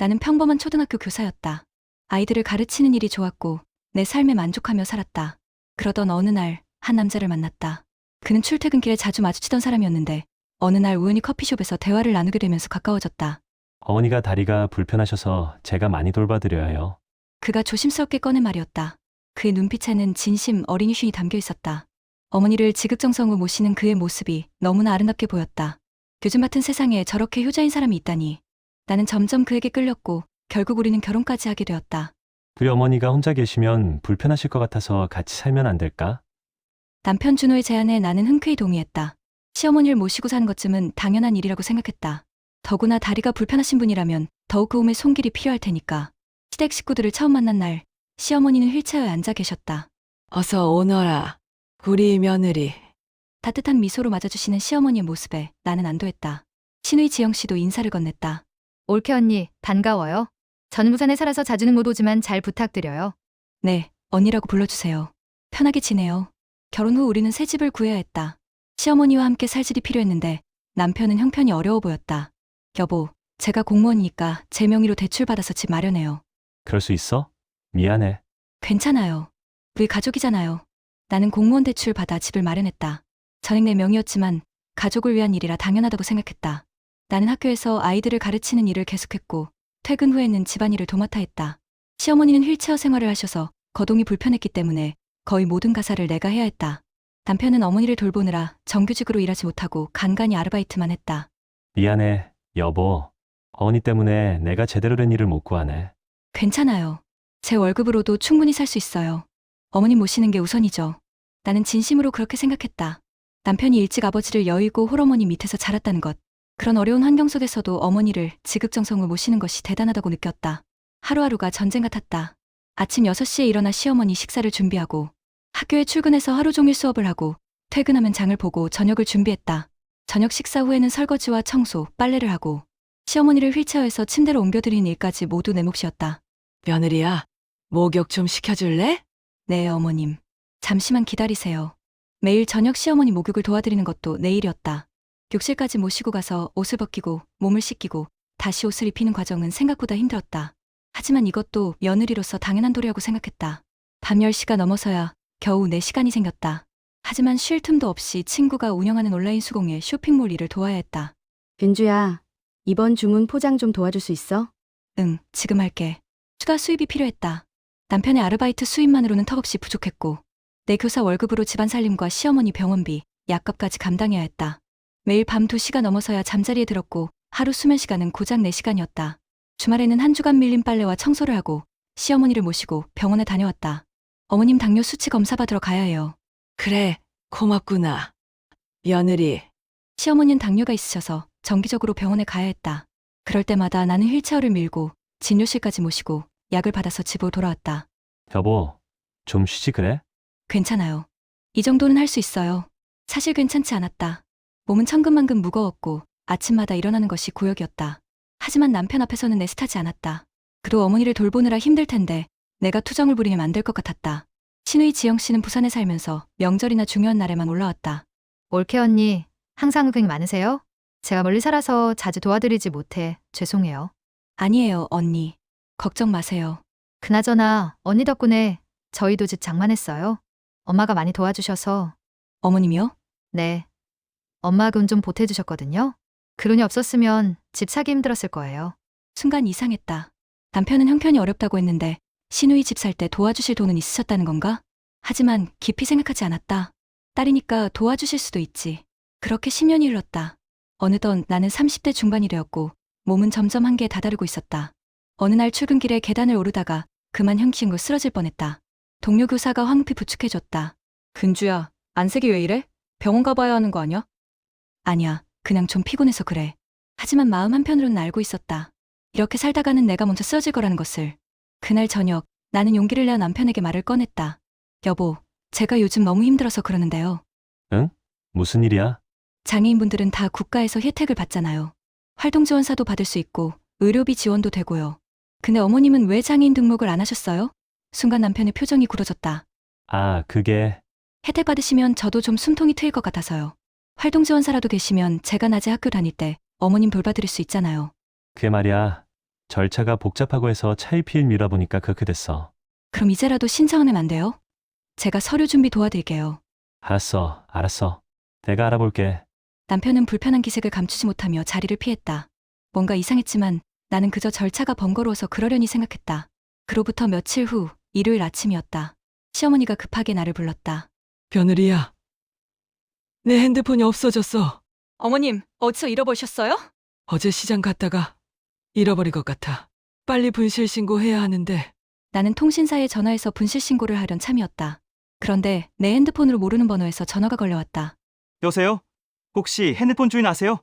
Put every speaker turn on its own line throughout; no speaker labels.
나는 평범한 초등학교 교사였다. 아이들을 가르치는 일이 좋았고 내 삶에 만족하며 살았다. 그러던 어느 날 한 남자를 만났다. 그는 출퇴근길에 자주 마주치던 사람이었는데 어느 날 우연히 커피숍에서 대화를 나누게 되면서 가까워졌다.
어머니가 다리가 불편하셔서 제가 많이 돌봐드려야 해요.
그가 조심스럽게 꺼낸 말이었다. 그의 눈빛에는 진심 어린 휴심이 담겨 있었다. 어머니를 지극정성으로 모시는 그의 모습이 너무나 아름답게 보였다. 요즘 같은 세상에 저렇게 효자인 사람이 있다니. 나는 점점 그에게 끌렸고 결국 우리는 결혼까지 하게 되었다.
우리 어머니가 혼자 계시면 불편하실 것 같아서 같이 살면 안 될까?
남편 준호의 제안에 나는 흔쾌히 동의했다. 시어머니를 모시고 사는 것쯤은 당연한 일이라고 생각했다. 더구나 다리가 불편하신 분이라면 더욱 도움의 손길이 필요할 테니까. 시댁 식구들을 처음 만난 날, 시어머니는 휠체어에 앉아 계셨다.
어서 오너라. 우리 며느리.
따뜻한 미소로 맞아주시는 시어머니의 모습에 나는 안도했다. 신의 지영 씨도 인사를 건넸다.
올케 언니, 반가워요. 저는 부산에 살아서 자주는 못 오지만 잘 부탁드려요.
네, 언니라고 불러주세요. 편하게 지내요. 결혼 후 우리는 새 집을 구해야 했다. 시어머니와 함께 살 집이 필요했는데 남편은 형편이 어려워 보였다. 여보, 제가 공무원이니까 제 명의로 대출받아서 집 마련해요.
그럴 수 있어? 미안해.
괜찮아요. 우리 가족이잖아요. 나는 공무원 대출 받아 집을 마련했다. 전액 내 명의였지만 가족을 위한 일이라 당연하다고 생각했다. 나는 학교에서 아이들을 가르치는 일을 계속했고 퇴근 후에는 집안일을 도맡아 했다. 시어머니는 휠체어 생활을 하셔서 거동이 불편했기 때문에 거의 모든 가사를 내가 해야 했다. 남편은 어머니를 돌보느라 정규직으로 일하지 못하고 간간히 아르바이트만 했다.
미안해, 여보. 어머니 때문에 내가 제대로 된 일을 못 구하네.
괜찮아요. 제 월급으로도 충분히 살 수 있어요. 어머님 모시는 게 우선이죠. 나는 진심으로 그렇게 생각했다. 남편이 일찍 아버지를 여의고 홀어머니 밑에서 자랐다는 것. 그런 어려운 환경 속에서도 어머니를 지극정성으로 모시는 것이 대단하다고 느꼈다. 하루하루가 전쟁 같았다. 아침 6시에 일어나 시어머니 식사를 준비하고 학교에 출근해서 하루 종일 수업을 하고 퇴근하면 장을 보고 저녁을 준비했다. 저녁 식사 후에는 설거지와 청소, 빨래를 하고 시어머니를 휠체어에서 침대로 옮겨드리는 일까지 모두 내 몫이었다.
며느리야, 목욕 좀 시켜줄래?
네, 어머님. 잠시만 기다리세요. 매일 저녁 시어머니 목욕을 도와드리는 것도 내 일이었다. 욕실까지 모시고 가서 옷을 벗기고 몸을 씻기고 다시 옷을 입히는 과정은 생각보다 힘들었다. 하지만 이것도 며느리로서 당연한 도리라고 생각했다. 밤 10시가 넘어서야 겨우 내 시간이 생겼다. 하지만 쉴 틈도 없이 친구가 운영하는 온라인 수공예 쇼핑몰 일을 도와야 했다.
은주야, 이번 주문 포장 좀 도와줄 수 있어?
응, 지금 할게. 추가 수입이 필요했다. 남편의 아르바이트 수입만으로는 턱없이 부족했고 내 교사 월급으로 집안 살림과 시어머니 병원비, 약값까지 감당해야 했다. 매일 밤 2시가 넘어서야 잠자리에 들었고 하루 수면 시간은 고작 4시간이었다. 주말에는 한 주간 밀린 빨래와 청소를 하고 시어머니를 모시고 병원에 다녀왔다. 어머님 당뇨 수치 검사 받으러 가야 해요.
그래, 고맙구나. 며느리,
시어머니는 당뇨가 있으셔서 정기적으로 병원에 가야 했다. 그럴 때마다 나는 휠체어를 밀고 진료실까지 모시고 약을 받아서 집으로 돌아왔다.
여보, 좀 쉬지 그래?
괜찮아요. 이 정도는 할 수 있어요. 사실 괜찮지 않았다. 몸은 천근만근 무거웠고 아침마다 일어나는 것이 고역이었다. 하지만 남편 앞에서는 내 스타지 않았다. 그도 어머니를 돌보느라 힘들 텐데 내가 투정을 부리면 안 될 것 같았다. 신의 지영 씨는 부산에 살면서 명절이나 중요한 날에만 올라왔다.
올케 언니, 항상 고생 많으세요? 제가 멀리 살아서 자주 도와드리지 못해 죄송해요.
아니에요, 언니. 걱정 마세요.
그나저나 언니 덕분에 저희도 집 장만했어요. 엄마가 많이 도와주셔서.
어머님이요?
네. 엄마가 돈 좀 보태주셨거든요. 그 돈이 없었으면 집 사기 힘들었을 거예요.
순간 이상했다. 남편은 형편이 어렵다고 했는데 신우이 집 살 때 도와주실 돈은 있으셨다는 건가? 하지만 깊이 생각하지 않았다. 딸이니까 도와주실 수도 있지. 그렇게 10년이 흘렀다. 어느덧 나는 30대 중반이 되었고 몸은 점점 한계에 다다르고 있었다. 어느 날 출근길에 계단을 오르다가 그만 형친구 쓰러질 뻔했다. 동료 교사가 황급히 부축해줬다. 근주야, 안색이 왜 이래? 병원 가봐야 하는 거 아니야? 아니야, 그냥 좀 피곤해서 그래. 하지만 마음 한편으로는 알고 있었다. 이렇게 살다가는 내가 먼저 쓰러질 거라는 것을. 그날 저녁 나는 용기를 내어 남편에게 말을 꺼냈다. 여보, 제가 요즘 너무 힘들어서 그러는데요.
응? 무슨 일이야?
장애인분들은 다 국가에서 혜택을 받잖아요. 활동지원사도 받을 수 있고 의료비 지원도 되고요. 근데 어머님은 왜 장애인 등록을 안 하셨어요? 순간 남편의 표정이 굳어졌다.
아, 그게
혜택 받으시면 저도 좀 숨통이 트일 것 같아서요. 활동지원사라도 되시면 제가 낮에 학교 다닐 때 어머님 돌봐드릴 수 있잖아요.
그게 말이야. 절차가 복잡하고 해서 차일피일 미뤄보니까 그렇게 됐어.
그럼 이제라도 신청하면 안 돼요? 제가 서류 준비 도와드릴게요.
알았어. 내가 알아볼게.
남편은 불편한 기색을 감추지 못하며 자리를 피했다. 뭔가 이상했지만 나는 그저 절차가 번거로워서 그러려니 생각했다. 그로부터 며칠 후 일요일 아침이었다. 시어머니가 급하게 나를 불렀다.
며느리야, 내 핸드폰이 없어졌어.
어머님, 어디서 잃어버리셨어요?
어제 시장 갔다가 잃어버린 것 같아. 빨리 분실 신고해야 하는데.
나는 통신사에 전화해서 분실 신고를 하려는 참이었다. 그런데 내 핸드폰으로 모르는 번호에서 전화가 걸려왔다.
여보세요? 혹시 핸드폰 주인 아세요?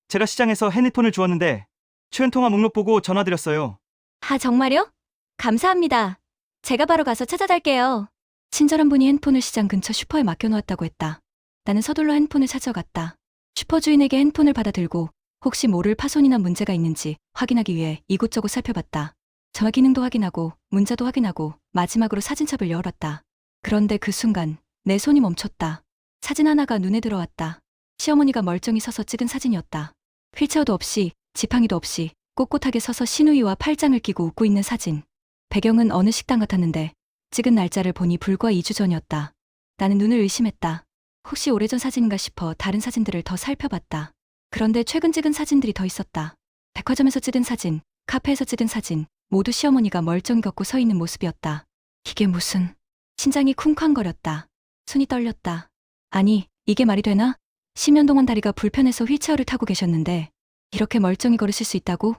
제가 시장에서 핸드폰을 주웠는데 최은통화 목록 보고 전화드렸어요.
아, 정말요? 감사합니다. 제가 바로 가서 찾아갈게요. 친절한 분이 핸폰을 시장 근처 슈퍼에 맡겨놓았다고 했다. 나는 서둘러 핸폰을 찾아갔다. 슈퍼 주인에게 핸폰을 받아 들고 혹시 모를 파손이나 문제가 있는지 확인하기 위해 이곳저곳 살펴봤다. 전화 기능도 확인하고 문자도 확인하고 마지막으로 사진첩을 열었다. 그런데 그 순간 내 손이 멈췄다. 사진 하나가 눈에 들어왔다. 시어머니가 멀쩡히 서서 찍은 사진이었다. 휠체어도 없이 지팡이도 없이 꼿꼿하게 서서 시누이와 팔짱을 끼고 웃고 있는 사진. 배경은 어느 식당 같았는데 찍은 날짜를 보니 불과 2주 전이었다. 나는 눈을 의심했다. 혹시 오래전 사진인가 싶어 다른 사진들을 더 살펴봤다. 그런데 최근 찍은 사진들이 더 있었다. 백화점에서 찍은 사진, 카페에서 찍은 사진, 모두 시어머니가 멀쩡히 걷고 서 있는 모습이었다. 이게 무슨... 심장이 쿵쾅거렸다. 손이 떨렸다. 아니, 이게 말이 되나? 10년 동안 다리가 불편해서 휠체어를 타고 계셨는데 이렇게 멀쩡히 걸으실 수 있다고?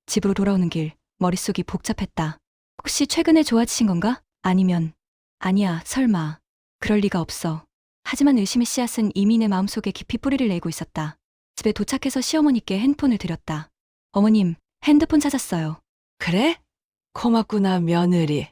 집으로 돌아오는 길, 머릿속이 복잡했다. 혹시 최근에 좋아지신 건가? 아니면... 아니야, 설마. 그럴 리가 없어. 하지만 의심의 씨앗은 이미 내 마음속에 깊이 뿌리를 내고 있었다. 집에 도착해서 시어머니께 핸폰을 드렸다. 어머님, 핸드폰 찾았어요.
그래? 고맙구나, 며느리.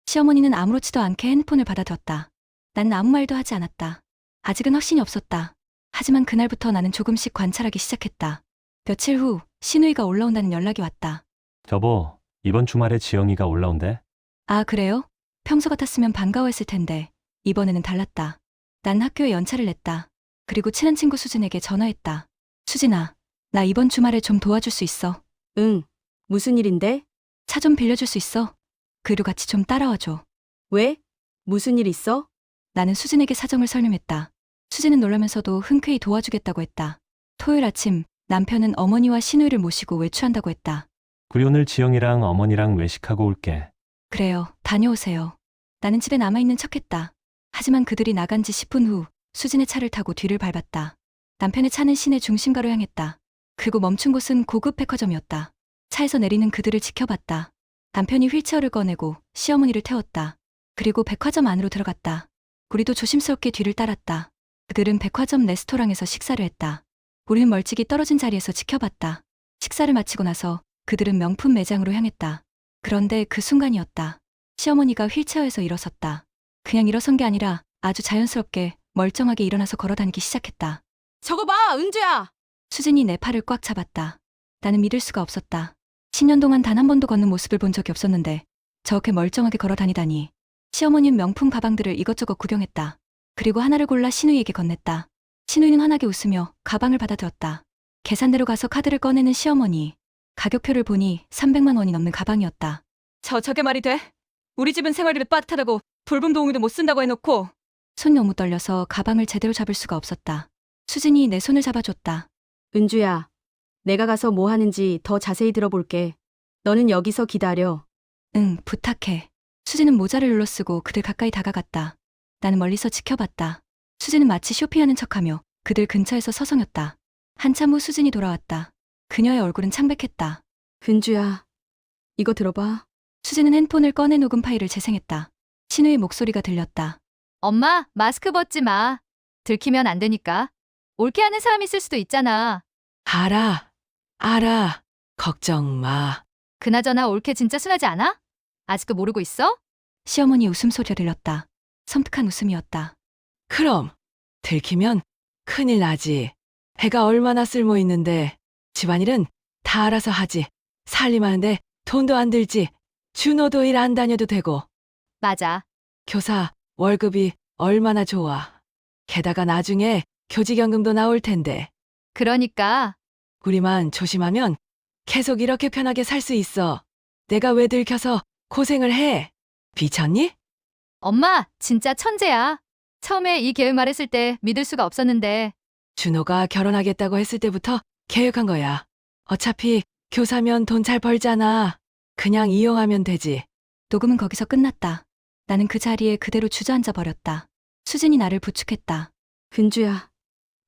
시어머니는 아무렇지도 않게 핸폰을 받아들었다. 나는 아무 말도 하지 않았다. 아직은 확신이 없었다. 하지만 그날부터 나는 조금씩 관찰하기 시작했다. 며칠 후 시누이가 올라온다는 연락이 왔다.
여보, 이번 주말에 지영이가 올라온대.
아, 그래요? 평소 같았으면 반가워했을 텐데 이번에는 달랐다. 난 학교에 연차를 냈다. 그리고 친한 친구 수진에게 전화했다. 수진아, 나 이번 주말에 좀 도와줄 수 있어?
응. 무슨 일인데?
차 좀 빌려줄 수 있어? 그리고 같이 좀 따라와줘.
왜? 무슨 일 있어?
나는 수진에게 사정을 설명했다. 수진은 놀라면서도 흔쾌히 도와주겠다고 했다. 토요일 아침 남편은 어머니와 시누이를 모시고 외출한다고 했다.
우리 오늘 지영이랑 어머니랑 외식하고 올게.
그래요, 다녀오세요. 나는 집에 남아있는 척했다. 하지만 그들이 나간 지 10분 후 수진의 차를 타고 뒤를 밟았다. 남편의 차는 시내 중심가로 향했다. 그리고 멈춘 곳은 고급 백화점이었다. 차에서 내리는 그들을 지켜봤다. 남편이 휠체어를 꺼내고 시어머니를 태웠다. 그리고 백화점 안으로 들어갔다. 우리도 조심스럽게 뒤를 따랐다. 그들은 백화점 레스토랑에서 식사를 했다. 우리는 멀찍이 떨어진 자리에서 지켜봤다. 식사를 마치고 나서 그들은 명품 매장으로 향했다. 그런데 그 순간이었다. 시어머니가 휠체어에서 일어섰다. 그냥 일어선 게 아니라 아주 자연스럽게 멀쩡하게 일어나서 걸어다니기 시작했다.
저거 봐, 은주야!
수진이 내 팔을 꽉 잡았다. 나는 믿을 수가 없었다. 10년 동안 단 한 번도 걷는 모습을 본 적이 없었는데 저렇게 멀쩡하게 걸어 다니다니. 시어머니는 명품 가방들을 이것저것 구경했다. 그리고 하나를 골라 시누이에게 건넸다. 시누이는 환하게 웃으며 가방을 받아들었다. 계산대로 가서 카드를 꺼내는 시어머니. 가격표를 보니 300만 원이 넘는 가방이었다. 저게 말이 돼? 우리 집은 생활비도 빠듯하다고 돌봄 도우미도 못 쓴다고 해놓고. 손이 너무 떨려서 가방을 제대로 잡을 수가 없었다. 수진이 내 손을 잡아줬다.
은주야, 내가 가서 뭐 하는지 더 자세히 들어볼게. 너는 여기서 기다려.
응, 부탁해. 수진은 모자를 눌러쓰고 그들 가까이 다가갔다. 나는 멀리서 지켜봤다. 수진은 마치 쇼핑하는 척하며 그들 근처에서 서성였다. 한참 후 수진이 돌아왔다. 그녀의 얼굴은 창백했다.
은주야, 이거 들어봐.
수진은 핸폰을 꺼내 녹음 파일을 재생했다. 신우의 목소리가 들렸다.
엄마, 마스크 벗지 마. 들키면 안 되니까. 옳게 하는 사람 있을 수도 있잖아.
알아. 걱정 마.
그나저나 옳게 진짜 순하지 않아? 아직도 모르고 있어?
시어머니 웃음소리가 들렸다. 섬뜩한 웃음이었다.
그럼 들키면 큰일 나지. 애가 얼마나 쓸모 있는데 집안일은 다 알아서 하지. 살림하는데 돈도 안 들지. 준호도 일 안 다녀도 되고.
맞아.
교사 월급이 얼마나 좋아. 게다가 나중에 교직연금도 나올 텐데.
그러니까
우리만 조심하면 계속 이렇게 편하게 살 수 있어. 내가 왜 들켜서 고생을 해? 비쳤니?
엄마, 진짜 천재야. 처음에 이 계획 말했을 때 믿을 수가 없었는데
준호가 결혼하겠다고 했을 때부터 계획한 거야. 어차피 교사면 돈 잘 벌잖아. 그냥 이용하면 되지.
녹음은 거기서 끝났다. 나는 그 자리에 그대로 주저앉아 버렸다. 수진이 나를 부축했다.
근주야,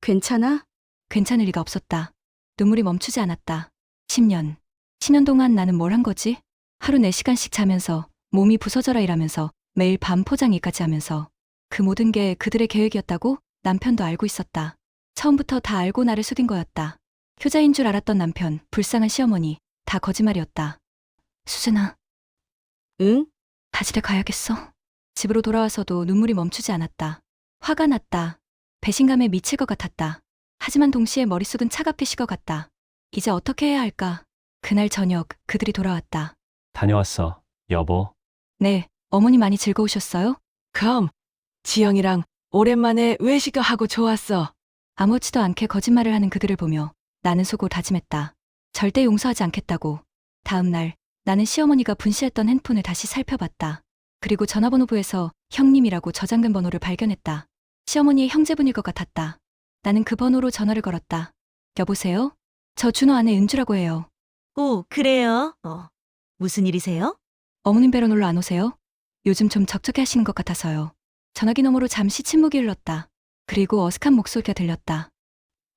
괜찮아?
괜찮을 리가 없었다. 눈물이 멈추지 않았다. 10년. 10년 동안 나는 뭘 한 거지? 하루 4시간씩 자면서 몸이 부서져라 일하면서 매일 밤 포장 일까지 하면서 그 모든 게 그들의 계획이었다고 남편도 알고 있었다. 처음부터 다 알고 나를 속인 거였다. 효자인 줄 알았던 남편, 불쌍한 시어머니, 다 거짓말이었다. 수진아,
응?
다 집에 가야겠어. 집으로 돌아와서도 눈물이 멈추지 않았다. 화가 났다. 배신감에 미칠 것 같았다. 하지만 동시에 머릿속은 차갑게 식어갔다. 이제 어떻게 해야 할까? 그날 저녁 그들이 돌아왔다.
다녀왔어, 여보.
네, 어머니 많이 즐거우셨어요?
그럼 지영이랑 오랜만에 외식하고 좋았어.
아무렇지도 않게 거짓말을 하는 그들을 보며 나는 속으로 다짐했다. 절대 용서하지 않겠다고. 다음 날 나는 시어머니가 분실했던 핸폰을 다시 살펴봤다. 그리고 전화번호부에서 형님이라고 저장된 번호를 발견했다. 시어머니의 형제분일 것 같았다. 나는 그 번호로 전화를 걸었다. 여보세요? 저 준호 아내 은주라고 해요.
오, 그래요? 무슨 일이세요?
어머님 뵈러 놀러 안 오세요? 요즘 좀 적적해 하시는 것 같아서요. 전화기 너머로 잠시 침묵이 흘렀다. 그리고 어색한 목소리가 들렸다.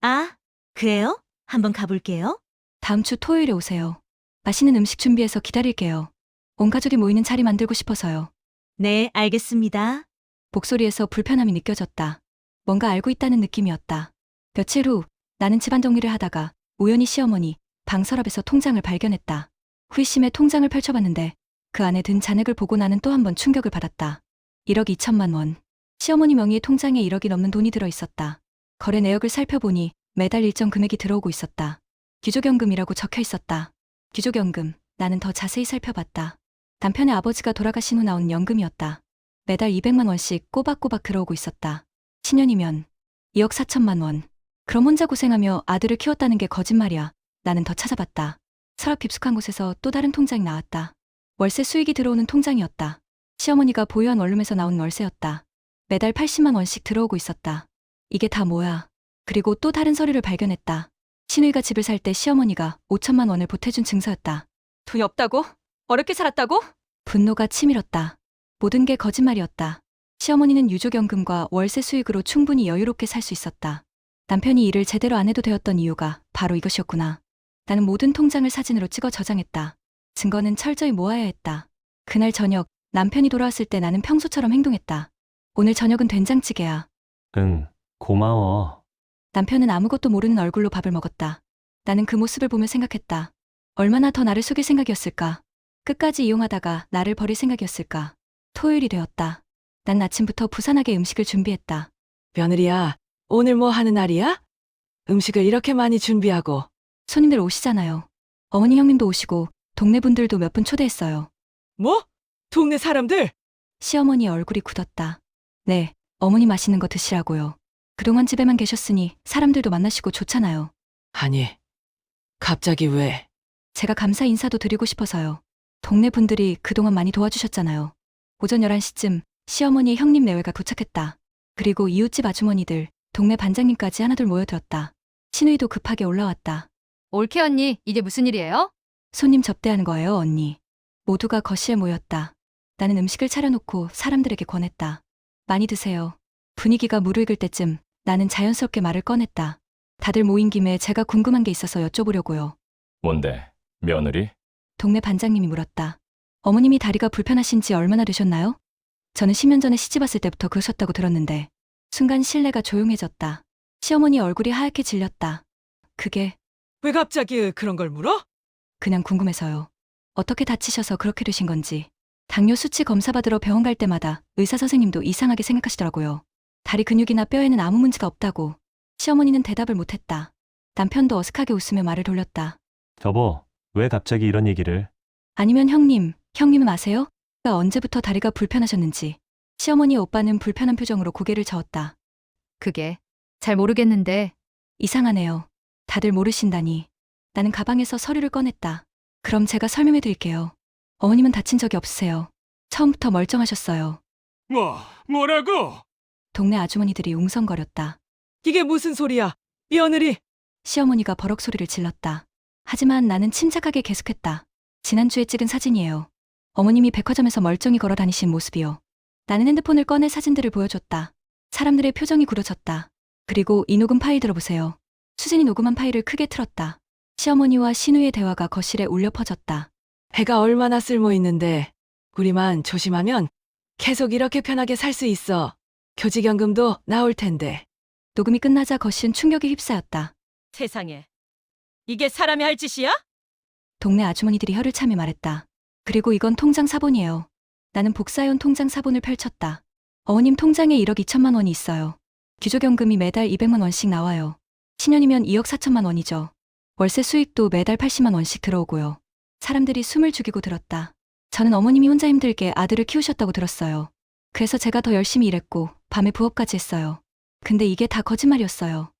아, 그래요? 한번 가볼게요.
다음 주 토요일에 오세요. 맛있는 음식 준비해서 기다릴게요. 온 가족이 모이는 자리 만들고 싶어서요.
네, 알겠습니다.
목소리에서 불편함이 느껴졌다. 뭔가 알고 있다는 느낌이었다. 며칠 후 나는 집안 정리를 하다가 우연히 시어머니 방 서랍에서 통장을 발견했다. 후이심에 통장을 펼쳐봤는데 그 안에 든 잔액을 보고 나는 또 한 번 충격을 받았다. 1억 2천만 원. 시어머니 명의의 통장에 1억이 넘는 돈이 들어있었다. 거래 내역을 살펴보니 매달 일정 금액이 들어오고 있었다. 귀족연금이라고 적혀 있었다. 귀족연금. 나는 더 자세히 살펴봤다. 남편의 아버지가 돌아가신 후 나온 연금이었다. 매달 200만 원씩 꼬박꼬박 들어오고 있었다. 10년이면 2억 4천만 원. 그럼 혼자 고생하며 아들을 키웠다는 게 거짓말이야. 나는 더 찾아봤다. 서랍 깊숙한 곳에서 또 다른 통장이 나왔다. 월세 수익이 들어오는 통장이었다. 시어머니가 보유한 원룸에서 나온 월세였다. 매달 80만 원씩 들어오고 있었다. 이게 다 뭐야? 그리고 또 다른 서류를 발견했다. 신우이가 집을 살 때 시어머니가 5천만 원을 보태준 증서였다. 돈이 없다고? 어렵게 살았다고? 분노가 치밀었다. 모든 게 거짓말이었다. 시어머니는 유족연금과 월세 수익으로 충분히 여유롭게 살 수 있었다. 남편이 일을 제대로 안 해도 되었던 이유가 바로 이것이었구나. 나는 모든 통장을 사진으로 찍어 저장했다. 증거는 철저히 모아야 했다. 그날 저녁 남편이 돌아왔을 때 나는 평소처럼 행동했다. 오늘 저녁은 된장찌개야.
응, 고마워.
남편은 아무것도 모르는 얼굴로 밥을 먹었다. 나는 그 모습을 보며 생각했다. 얼마나 더 나를 속일 생각이었을까? 끝까지 이용하다가 나를 버릴 생각이었을까? 토요일이 되었다. 난 아침부터 부산하게 음식을 준비했다.
며느리야, 오늘 뭐 하는 날이야? 음식을 이렇게 많이 준비하고.
손님들 오시잖아요. 어머니 형님도 오시고 동네 분들도 몇 분 초대했어요.
뭐? 동네 사람들?
시어머니 얼굴이 굳었다. 네, 어머니 맛있는 거 드시라고요. 그동안 집에만 계셨으니 사람들도 만나시고 좋잖아요.
아니, 갑자기 왜?
제가 감사 인사도 드리고 싶어서요. 동네 분들이 그동안 많이 도와주셨잖아요. 오전 11시쯤 시어머니의 형님 내외가 도착했다. 그리고 이웃집 아주머니들, 동네 반장님까지 하나둘 모여들었다. 신우이도 급하게 올라왔다.
올케 언니, 이게 무슨 일이에요?
손님 접대하는 거예요, 언니. 모두가 거실에 모였다. 나는 음식을 차려놓고 사람들에게 권했다. 많이 드세요. 분위기가 무르익을 때쯤 나는 자연스럽게 말을 꺼냈다. 다들 모인 김에 제가 궁금한 게 있어서 여쭤보려고요.
뭔데? 며느리?
동네 반장님이 물었다. 어머님이 다리가 불편하신 지 얼마나 되셨나요? 저는 10년 전에 시집 왔을 때부터 그러셨다고 들었는데 순간 실내가 조용해졌다. 시어머니 얼굴이 하얗게 질렸다. 그게
왜 갑자기 그런 걸 물어?
그냥 궁금해서요. 어떻게 다치셔서 그렇게 되신 건지. 당뇨 수치 검사 받으러 병원 갈 때마다 의사 선생님도 이상하게 생각하시더라고요. 다리 근육이나 뼈에는 아무 문제가 없다고. 시어머니는 대답을 못했다. 남편도 어색하게 웃으며 말을 돌렸다.
여보, 왜 갑자기 이런 얘기를?
아니면 형님은 아세요? 언제부터 다리가 불편하셨는지. 시어머니의 오빠는 불편한 표정으로 고개를 저었다.
그게 잘 모르겠는데
이상하네요. 다들 모르신다니. 나는 가방에서 서류를 꺼냈다. 그럼 제가 설명해 드릴게요. 어머님은 다친 적이 없으세요. 처음부터 멀쩡하셨어요.
뭐라고?
동네 아주머니들이 웅성거렸다.
이게 무슨 소리야? 며느리!
시어머니가 버럭 소리를 질렀다. 하지만 나는 침착하게 계속했다. 지난주에 찍은 사진이에요. 어머님이 백화점에서 멀쩡히 걸어 다니신 모습이요. 나는 핸드폰을 꺼내 사진들을 보여줬다. 사람들의 표정이 굳어졌다. 그리고 이 녹음 파일 들어보세요. 수진이 녹음한 파일을 크게 틀었다. 시어머니와 신우의 대화가 거실에 울려 퍼졌다.
해가 얼마나 쓸모 있는데 우리만 조심하면 계속 이렇게 편하게 살 수 있어. 교직연금도 나올 텐데.
녹음이 끝나자 거실은 충격에 휩싸였다.
세상에. 이게 사람이 할 짓이야?
동네 아주머니들이 혀를 차며 말했다. 그리고 이건 통장 사본이에요. 나는 복사해온 통장 사본을 펼쳤다. 어머님 통장에 1억 2천만 원이 있어요. 기초연금이 매달 200만 원씩 나와요. 신년이면 2억 4천만 원이죠. 월세 수익도 매달 80만 원씩 들어오고요. 사람들이 숨을 죽이고 들었다. 저는 어머님이 혼자 힘들게 아들을 키우셨다고 들었어요. 그래서 제가 더 열심히 일했고 밤에 부업까지 했어요. 근데 이게 다 거짓말이었어요.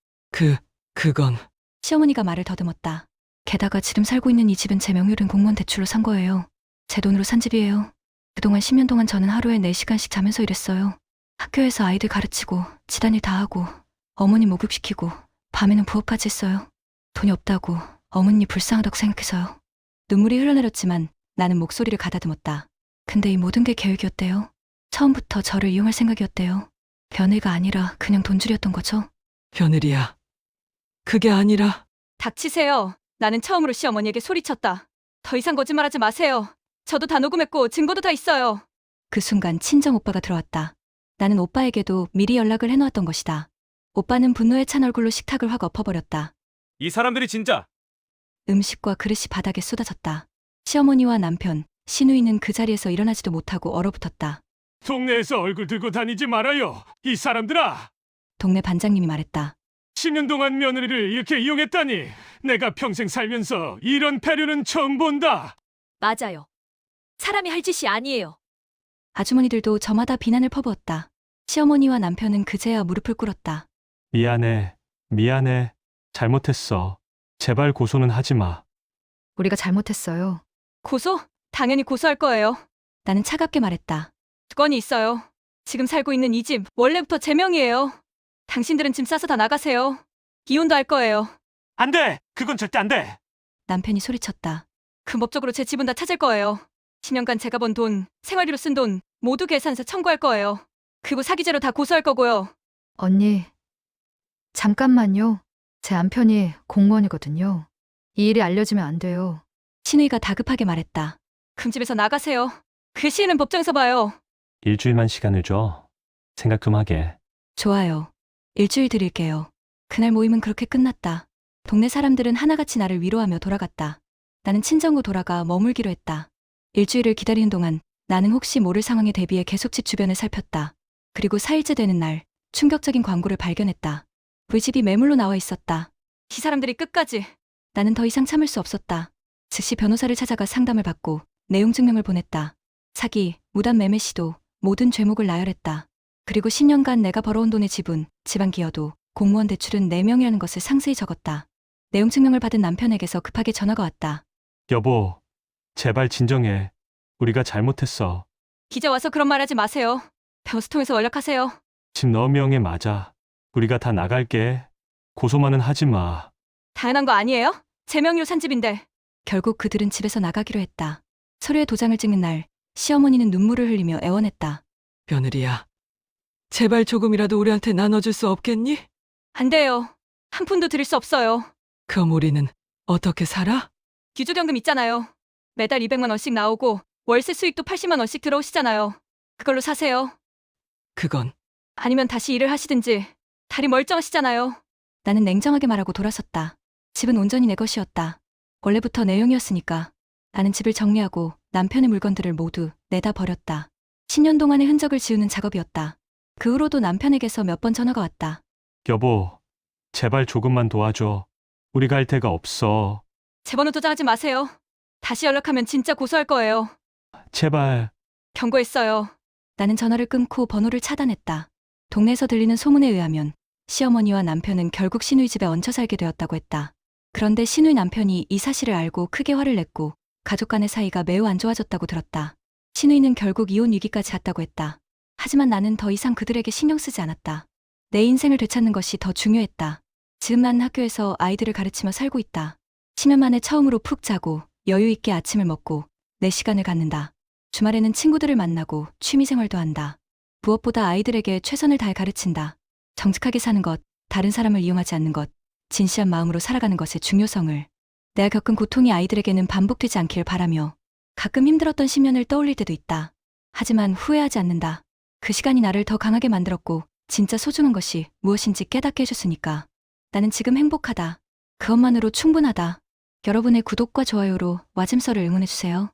그건.
시어머니가 말을 더듬었다. 게다가 지금 살고 있는 이 집은 제 명의로 된 공무원 대출로 산 거예요. 제 돈으로 산 집이에요. 그동안 10년 동안 저는 하루에 4시간씩 자면서 일했어요. 학교에서 아이들 가르치고 집안일 다 하고 어머니 목욕시키고 밤에는 부업까지 했어요. 돈이 없다고 어머니 불쌍하다고 생각해서요. 눈물이 흘러내렸지만 나는 목소리를 가다듬었다. 근데 이 모든 게 계획이었대요. 처음부터 저를 이용할 생각이었대요. 변해가 아니라 그냥 돈줄이었던 거죠.
며느리야. 그게 아니라.
닥치세요. 나는 처음으로 시어머니에게 소리쳤다. 더 이상 거짓말하지 마세요. 저도 다 녹음했고 증거도 다 있어요. 그 순간 친정 오빠가 들어왔다. 나는 오빠에게도 미리 연락을 해놓았던 것이다. 오빠는 분노에 찬 얼굴로 식탁을 확 엎어버렸다.
이 사람들이 진짜
음식과 그릇이 바닥에 쏟아졌다. 시어머니와 남편, 신우이는 그 자리에서 일어나지도 못하고 얼어붙었다.
동네에서 얼굴 들고 다니지 말아요. 이 사람들아.
동네 반장님이 말했다.
10년 동안 며느리를 이렇게 이용했다니. 내가 평생 살면서 이런 패륜은 처음 본다.
맞아요. 사람이 할 짓이 아니에요. 아주머니들도 저마다 비난을 퍼부었다. 시어머니와 남편은 그제야 무릎을 꿇었다.
미안해. 잘못했어. 제발 고소는 하지 마.
우리가 잘못했어요.
고소? 당연히 고소할 거예요. 나는 차갑게 말했다. 주권이 있어요. 지금 살고 있는 이 집 원래부터 제 명의예요. 당신들은 짐 싸서 다 나가세요. 이혼도 할 거예요.
안 돼. 그건 절대 안 돼.
남편이 소리쳤다. 근법적으로 제 집은 다 찾을 거예요. 10년간 제가 번 돈, 생활비로 쓴 돈 모두 계산서 청구할 거예요. 그리고 사기죄로 다 고소할 거고요.
언니, 잠깐만요. 제 남편이 공무원이거든요. 이 일이 알려지면 안 돼요.
신우이가 다급하게 말했다. 그럼 집에서 나가세요. 그 시에는 법정에서 봐요.
일주일만 시간을 줘. 생각 좀 하게.
좋아요. 일주일 드릴게요. 그날 모임은 그렇게 끝났다. 동네 사람들은 하나같이 나를 위로하며 돌아갔다. 나는 친정으로 돌아가 머물기로 했다. 일주일을 기다리는 동안 나는 혹시 모를 상황에 대비해 계속 집 주변을 살폈다. 그리고 4일째 되는 날 충격적인 광고를 발견했다. 우리 집이 매물로 나와 있었다. 이 사람들이 끝까지. 나는 더 이상 참을 수 없었다. 즉시 변호사를 찾아가 상담을 받고 내용 증명을 보냈다. 사기, 무단 매매 시도, 모든 죄목을 나열했다. 그리고 10년간 내가 벌어온 돈의 지분, 집안 기여도, 공무원 대출은 4명이라는 것을 상세히 적었다. 내용 증명을 받은 남편에게서 급하게 전화가 왔다.
여보, 제발 진정해. 우리가 잘못했어.
기자 와서 그런 말 하지 마세요. 변호사 통해서 연락하세요.
집 너 명예 맞아. 우리가 다 나갈게. 고소만은 하지 마.
당연한 거 아니에요? 제 명의로 산 집인데. 결국 그들은 집에서 나가기로 했다. 서류에 도장을 찍는 날 시어머니는 눈물을 흘리며 애원했다.
며느리야. 제발 조금이라도 우리한테 나눠줄 수 없겠니?
안 돼요. 한 푼도 드릴 수 없어요.
그럼 우리는 어떻게 살아?
기초연금 있잖아요. 매달 200만 원씩 나오고 월세 수익도 80만 원씩 들어오시잖아요. 그걸로 사세요.
그건.
아니면 다시 일을 하시든지. 다리 멀쩡하시잖아요. 나는 냉정하게 말하고 돌아섰다. 집은 온전히 내 것이었다. 원래부터 내 용이었으니까. 나는 집을 정리하고 남편의 물건들을 모두 내다 버렸다. 10년 동안의 흔적을 지우는 작업이었다. 그 후로도 남편에게서 몇 번 전화가 왔다.
여보, 제발 조금만 도와줘. 우리가 할 데가 없어.
제 번호 도장하지 마세요. 다시 연락하면 진짜 고소할 거예요.
제발.
경고했어요. 나는 전화를 끊고 번호를 차단했다. 동네에서 들리는 소문에 의하면 시어머니와 남편은 결국 신우이 집에 얹혀 살게 되었다고 했다. 그런데 신우의 남편이 이 사실을 알고 크게 화를 냈고 가족 간의 사이가 매우 안 좋아졌다고 들었다. 신우이는 결국 이혼 위기까지 갔다고 했다. 하지만 나는 더 이상 그들에게 신경 쓰지 않았다. 내 인생을 되찾는 것이 더 중요했다. 지금 나는 학교에서 아이들을 가르치며 살고 있다. 10년 만에 처음으로 푹 자고 여유 있게 아침을 먹고 내 시간을 갖는다. 주말에는 친구들을 만나고 취미생활도 한다. 무엇보다 아이들에게 최선을 다해 가르친다. 정직하게 사는 것, 다른 사람을 이용하지 않는 것, 진실한 마음으로 살아가는 것의 중요성을. 내가 겪은 고통이 아이들에게는 반복되지 않기를 바라며 가끔 힘들었던 10년을 떠올릴 때도 있다. 하지만 후회하지 않는다. 그 시간이 나를 더 강하게 만들었고 진짜 소중한 것이 무엇인지 깨닫게 해줬으니까. 나는 지금 행복하다. 그것만으로 충분하다. 여러분의 구독과 좋아요로 와잼서를 응원해주세요.